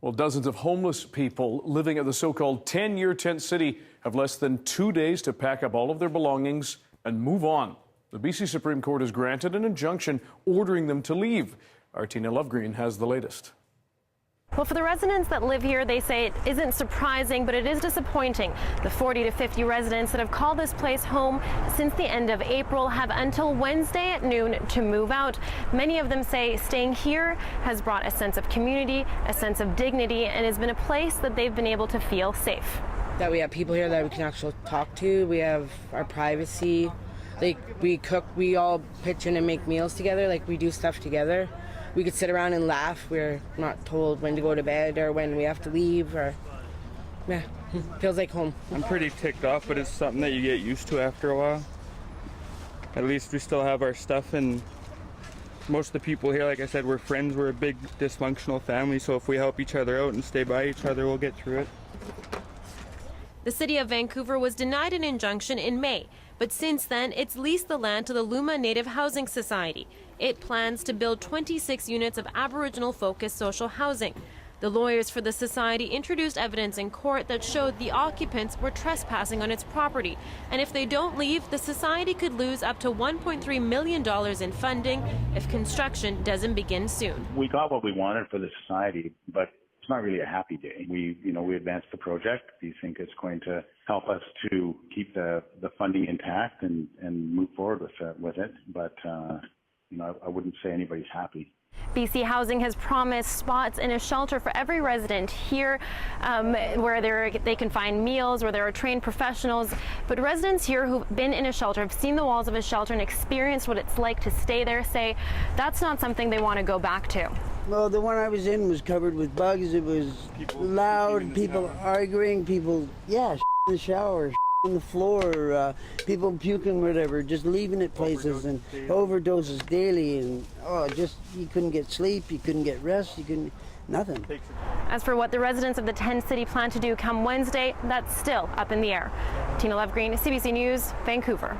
Well, dozens of homeless people living at the so-called 10-year tent city have less than 2 days to pack up all of their belongings and move on. The BC Supreme Court has granted an injunction ordering them to leave. Our Tina Lovegreen has the latest. Well, for the residents that live here, they say it isn't surprising, but it is disappointing. The 40 to 50 residents that have called this place home since the end of April have until Wednesday at noon to move out. Many of them say staying here has brought a sense of community, a sense of dignity, and has been a place that they've been able to feel safe. That we have people here that we can actually talk to. We have our privacy. Like, we cook, we all pitch in and make meals together. Like, we do stuff together. We could sit around and laugh. We're not told when to go to bed or when we have to leave, or yeah, feels like home. I'm pretty ticked off, but it's something that you get used to after a while. At least we still have our stuff, and most of the people here, like I said, we're friends. We're a big dysfunctional family, so if we help each other out and stay by each other, we'll get through it. The City of Vancouver was denied an injunction in May, but since then it's leased the land to the Luma Native Housing Society. It plans to build 26 units of Aboriginal-focused social housing. The lawyers for the society introduced evidence in court that showed the occupants were trespassing on its property, and if they don't leave, the society could lose up to $1.3 million in funding if construction doesn't begin soon. We got what we wanted for the society, but it's not really a happy day. We advanced the project. We think it's going to help us to keep the funding intact and move forward with it. But I wouldn't say anybody's happy. BC Housing has promised spots in a shelter for every resident here where they can find meals, where there are trained professionals. But residents here who've been in a shelter, have seen the walls of a shelter and experienced what it's like to stay there, say that's not something they want to go back to. Well, the one I was in was covered with bugs. It was loud, people arguing, people, in the shower, on the floor, people puking, whatever, just leaving it places, and overdoses daily, and you couldn't get sleep, you couldn't get rest, you couldn't, nothing. As for what the residents of the tent city plan to do come Wednesday, that's still up in the air. Tina Lovegreen, CBC News, Vancouver.